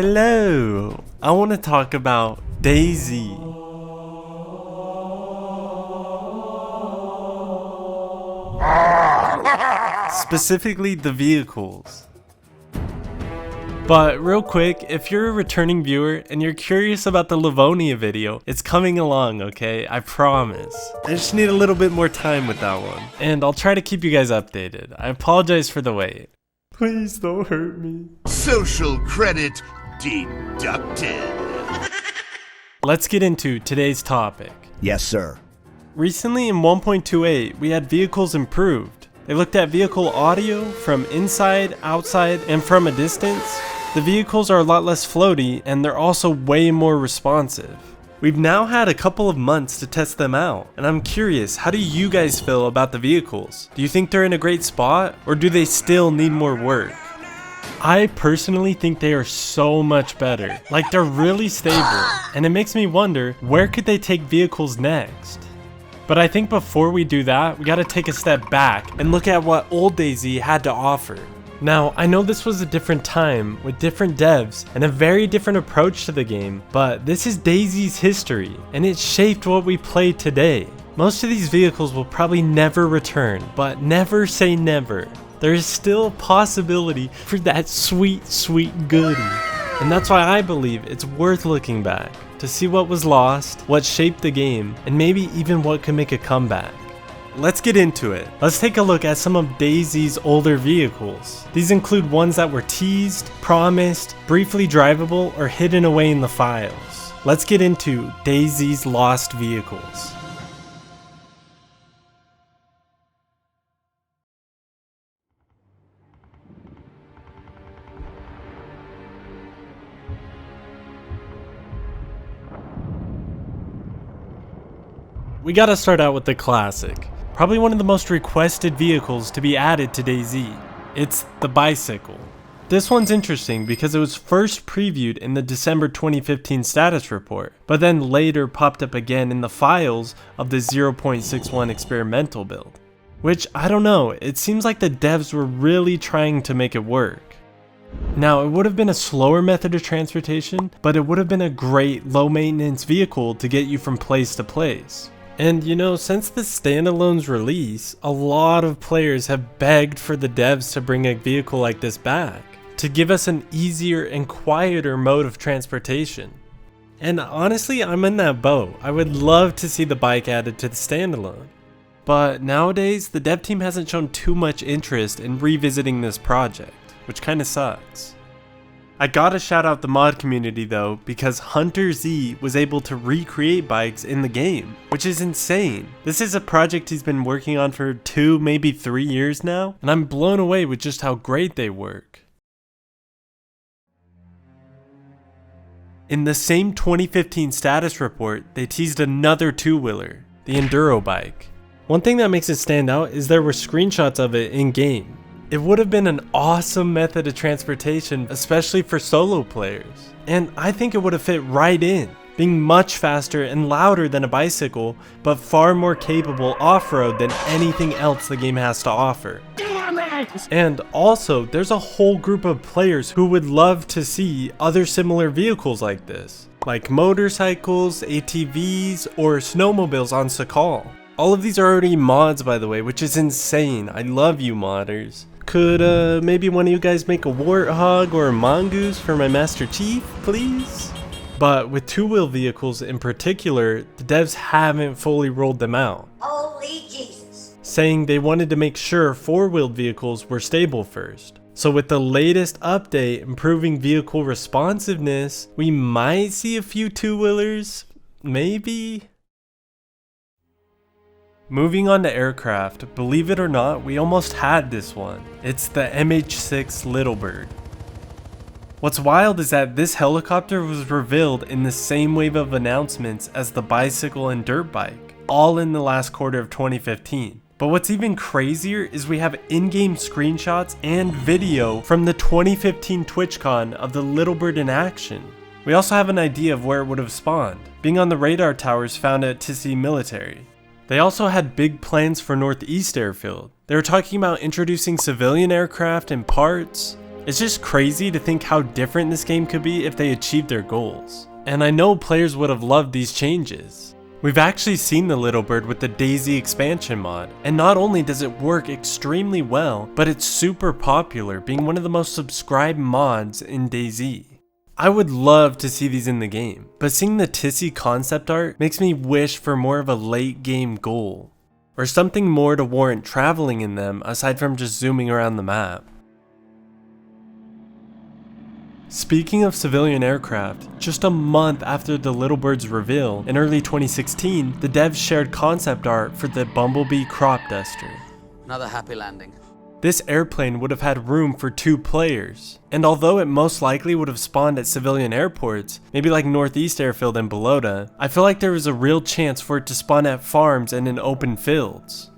Hello! I want to talk about DayZ. Specifically the vehicles. But real quick, if you're a returning viewer and you're curious about the Livonia video, it's coming along, okay? I promise. I just need a little bit more time with that one. And I'll try to keep you guys updated. I apologize for the wait. Please don't hurt me. Social credit deducted. Let's get into today's topic. Yes, sir. Recently in 1.28, we had vehicles improved. They looked at vehicle audio from inside, outside, and from a distance. The vehicles are a lot less floaty, and they're also way more responsive. We've now had a couple of months to test them out, and I'm curious, how do you guys feel about the vehicles? Do you think they're in a great spot, or do they still need more work? I personally think they are so much better. Like, they're really stable, and it makes me wonder, where could they take vehicles next? But I think before we do that, we gotta take a step back and look at what old DayZ had to offer. Now, I know this was a different time with different devs and a very different approach to the game, but this is DayZ's history, and it shaped what we play today. Most of these vehicles will probably never return, but never say never. There is still a possibility for that sweet, sweet goodie. And that's why I believe it's worth looking back to see what was lost, what shaped the game, and maybe even what could make a comeback. Let's get into it. Let's take a look at some of DayZ's older vehicles. These include ones that were teased, promised, briefly drivable, or hidden away in the files. Let's get into DayZ's lost vehicles. We gotta start out with the classic. Probably one of the most requested vehicles to be added to DayZ. It's the bicycle. This one's interesting because it was first previewed in the December 2015 status report, but then later popped up again in the files of the 0.61 experimental build. Which, I don't know, it seems like the devs were really trying to make it work. Now, it would have been a slower method of transportation, but it would have been a great low maintenance vehicle to get you from place to place. And you know, since the Standalone's release, a lot of players have begged for the devs to bring a vehicle like this back, to give us an easier and quieter mode of transportation. And honestly, I'm in that boat. I would love to see the bike added to the Standalone. But nowadays, the dev team hasn't shown too much interest in revisiting this project, which kinda sucks. I gotta shout out the mod community though, because Hunter Z was able to recreate bikes in the game, which is insane. This is a project he's been working on for 2, maybe 3 years now, and I'm blown away with just how great they work. In the same 2015 status report, they teased another two-wheeler, the Enduro bike. One thing that makes it stand out is there were screenshots of it in-game. It would have been an awesome method of transportation, especially for solo players. And I think it would have fit right in, being much faster and louder than a bicycle, but far more capable off-road than anything else the game has to offer. And also, there's a whole group of players who would love to see other similar vehicles like this, like motorcycles, ATVs, or snowmobiles on Sakal. All of these are already mods, by the way, which is insane. I love you modders. Could maybe one of you guys make a warthog or a mongoose for my Master Chief, please? But with two-wheel vehicles in particular, the devs haven't fully rolled them out. Holy Jesus. Saying they wanted to make sure four-wheeled vehicles were stable first. So with the latest update improving vehicle responsiveness, we might see a few two-wheelers, maybe? Moving on to aircraft, believe it or not, we almost had this one. It's the MH6 Little Bird. What's wild is that this helicopter was revealed in the same wave of announcements as the bicycle and dirt bike, all in the last quarter of 2015. But what's even crazier is we have in-game screenshots and video from the 2015 TwitchCon of the Little Bird in action. We also have an idea of where it would have spawned, being on the radar towers found at Tissy Military. They also had big plans for Northeast Airfield. They were talking about introducing civilian aircraft and parts, It's just crazy to think how different this game could be if they achieved their goals. And I know players would have loved these changes. We've actually seen the Little Bird with the DayZ expansion mod, and not only does it work extremely well, but it's super popular, being one of the most subscribed mods in DayZ. I would love to see these in the game, but seeing the Tissy concept art makes me wish for more of a late game goal, or something more to warrant traveling in them aside from just zooming around the map. Speaking of civilian aircraft, just a month after the Little Bird's reveal, in early 2016, the devs shared concept art for the Bumblebee Crop Duster. Another happy landing. This airplane would have had room for 2 players, and although it most likely would have spawned at civilian airports, maybe like Northeast Airfield and Balota, I feel like there was a real chance for it to spawn at farms and in open fields.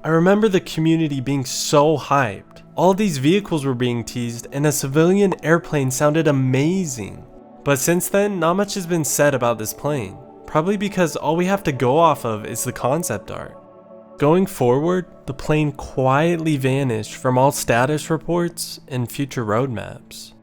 I remember the community being so hyped. All of these vehicles were being teased and a civilian airplane sounded amazing. But since then, not much has been said about this plane. Probably because all we have to go off of is the concept art. Going forward, the plane quietly vanished from all status reports and future roadmaps.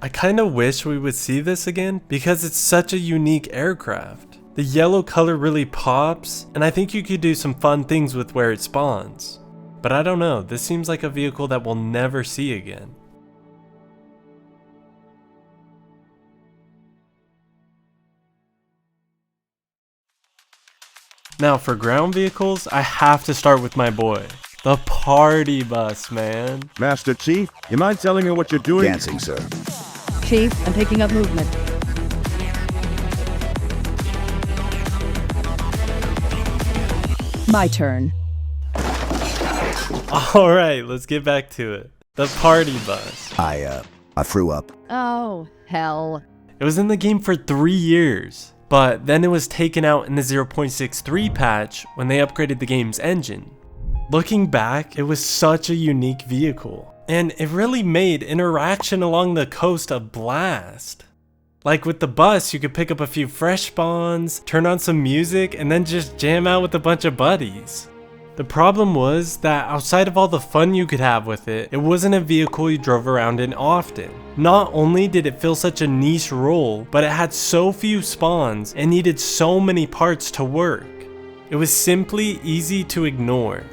I kinda wish we would see this again because it's such a unique aircraft. The yellow color really pops, and I think you could do some fun things with where it spawns. But I don't know, this seems like a vehicle that we'll never see again. Now for ground vehicles, I have to start with my boy. The party bus, man. Master Chief, you mind telling me what you're doing? Dancing, sir. Chief, I'm picking up movement. My turn. Alright, let's get back to it. The party bus. I threw up. Oh, hell. It was in the game for 3 years, but then it was taken out in the 0.63 patch when they upgraded the game's engine. Looking back, it was such a unique vehicle, and it really made interaction along the coast a blast. Like with the bus, you could pick up a few fresh spawns, turn on some music, and then just jam out with a bunch of buddies. The problem was that outside of all the fun you could have with it, it wasn't a vehicle you drove around in often. Not only did it fill such a niche role, but it had so few spawns and needed so many parts to work. It was simply easy to ignore.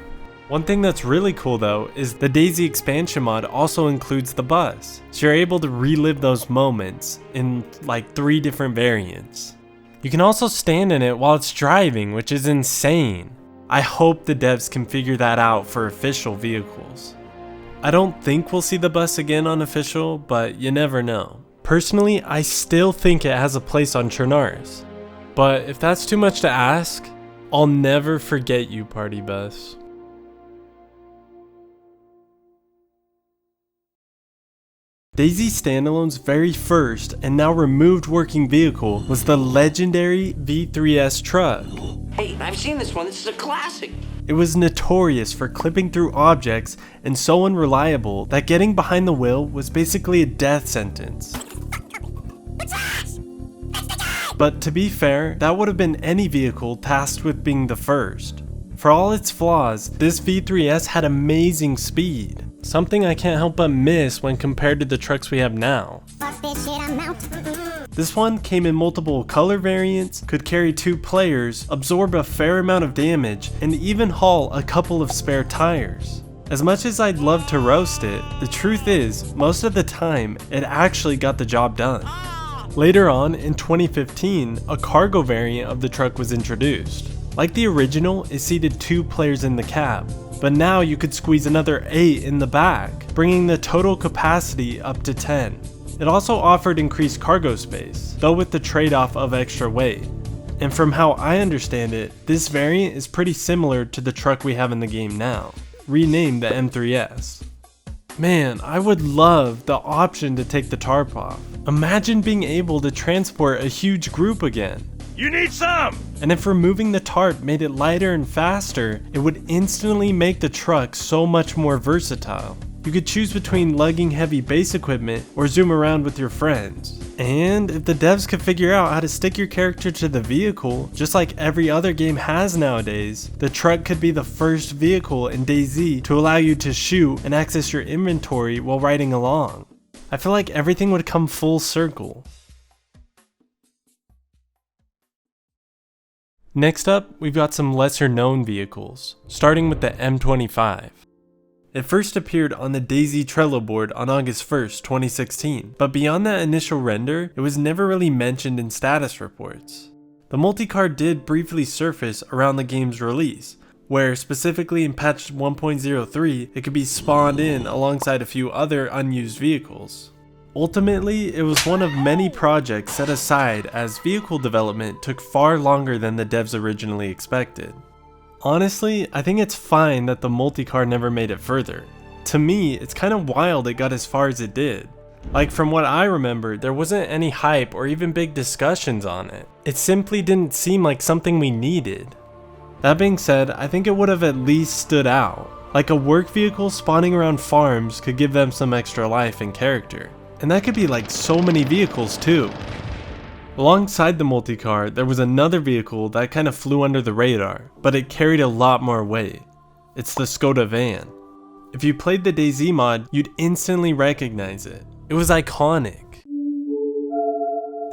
One thing that's really cool though is the DayZ expansion mod also includes the bus, so you're able to relive those moments in like 3 different variants. You can also stand in it while it's driving, which is insane. I hope the devs can figure that out for official vehicles. I don't think we'll see the bus again on official, but you never know. Personally, I still think it has a place on Chernarus. But if that's too much to ask, I'll never forget you, party bus. DayZ Standalone's very first and now removed working vehicle was the legendary V3S truck. Hey, I've seen this one. This is a classic. It was notorious for clipping through objects and so unreliable that getting behind the wheel was basically a death sentence. But to be fair, that would have been any vehicle tasked with being the first. For all its flaws, this V3S had amazing speed, something I can't help but miss when compared to the trucks we have now. This one came in multiple color variants, could carry 2 players, absorb a fair amount of damage, and even haul a couple of spare tires. As much as I'd love to roast it, the truth is, most of the time, it actually got the job done. Later on, in 2015, a cargo variant of the truck was introduced. Like the original, it seated 2 players in the cab, but now you could squeeze another 8 in the back, bringing the total capacity up to 10. It also offered increased cargo space, though with the trade-off of extra weight. And from how I understand it, this variant is pretty similar to the truck we have in the game now, renamed the M3S. Man, I would love the option to take the tarp off. Imagine being able to transport a huge group again. You need some! And if removing the tarp made it lighter and faster, it would instantly make the truck so much more versatile. You could choose between lugging heavy base equipment or zoom around with your friends. And if the devs could figure out how to stick your character to the vehicle, just like every other game has nowadays, the truck could be the first vehicle in DayZ to allow you to shoot and access your inventory while riding along. I feel like everything would come full circle. Next up, we've got some lesser known vehicles, starting with the M25. It first appeared on the DayZ Trello board on August 1st, 2016, but beyond that initial render, it was never really mentioned in status reports. The multi-car did briefly surface around the game's release, where specifically in patch 1.03, it could be spawned in alongside a few other unused vehicles. Ultimately, it was one of many projects set aside as vehicle development took far longer than the devs originally expected. Honestly, I think it's fine that the multi-car never made it further. To me, it's kind of wild it got as far as it did. Like, from what I remember, there wasn't any hype or even big discussions on it. It simply didn't seem like something we needed. That being said, I think it would have at least stood out. Like, a work vehicle spawning around farms could give them some extra life and character. And that could be like so many vehicles too. Alongside the multi-car, there was another vehicle that kind of flew under the radar, but it carried a lot more weight. It's the Skoda van. If you played the DayZ mod, you'd instantly recognize it. It was iconic.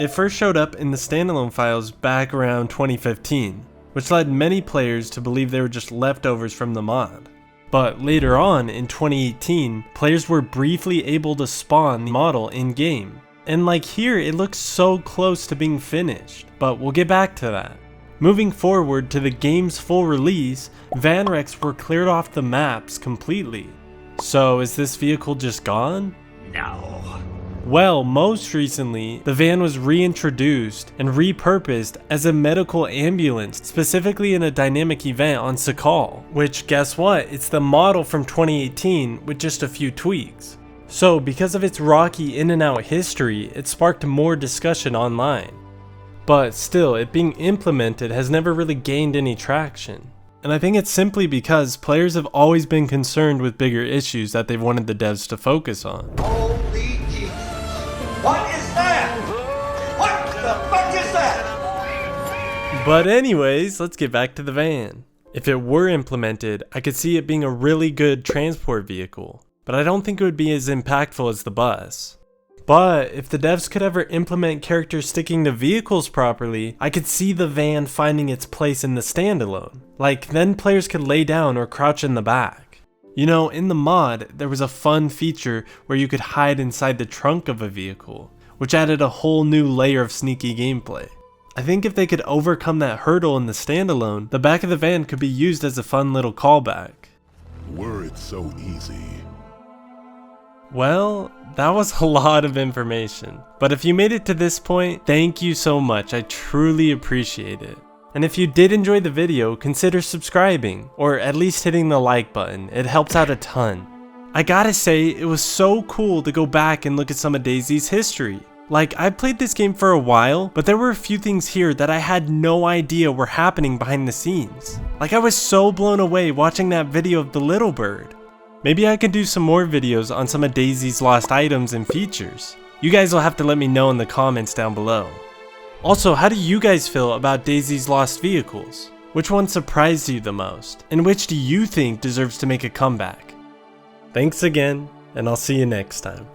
It first showed up in the standalone files back around 2015, which led many players to believe they were just leftovers from the mod. But later on, in 2018, players were briefly able to spawn the model in-game. And like here, it looks so close to being finished, but we'll get back to that. Moving forward to the game's full release, van wrecks were cleared off the maps completely. So is this vehicle just gone? No. Well, most recently, the van was reintroduced and repurposed as a medical ambulance, specifically in a dynamic event on Sakal, which, guess what, it's the model from 2018 with just a few tweaks. So because of its rocky in and out history, it sparked more discussion online. But still, it being implemented has never really gained any traction. And I think it's simply because players have always been concerned with bigger issues that they've wanted the devs to focus on. Holy Jesus. What is that? What the fuck is that? But anyways, let's get back to the van. If it were implemented, I could see it being a really good transport vehicle, but I don't think it would be as impactful as the bus. But if the devs could ever implement characters sticking to vehicles properly, I could see the van finding its place in the standalone. Like, then players could lay down or crouch in the back. You know, in the mod, there was a fun feature where you could hide inside the trunk of a vehicle, which added a whole new layer of sneaky gameplay. I think if they could overcome that hurdle in the standalone, the back of the van could be used as a fun little callback. Were it so easy. Well, that was a lot of information, but if you made it to this point, thank you so much. I truly appreciate it. And if you did enjoy the video, consider subscribing, or at least hitting the like button. It helps out a ton. I gotta say, it was so cool to go back and look at some of DayZ's history. Like, I played this game for a while, but there were a few things here that I had no idea were happening behind the scenes. Like, I was so blown away watching that video of the little bird. Maybe I could do some more videos on some of DayZ's lost items and features. You guys will have to let me know in the comments down below. Also, how do you guys feel about DayZ's lost vehicles? Which one surprised you the most? And which do you think deserves to make a comeback? Thanks again, and I'll see you next time.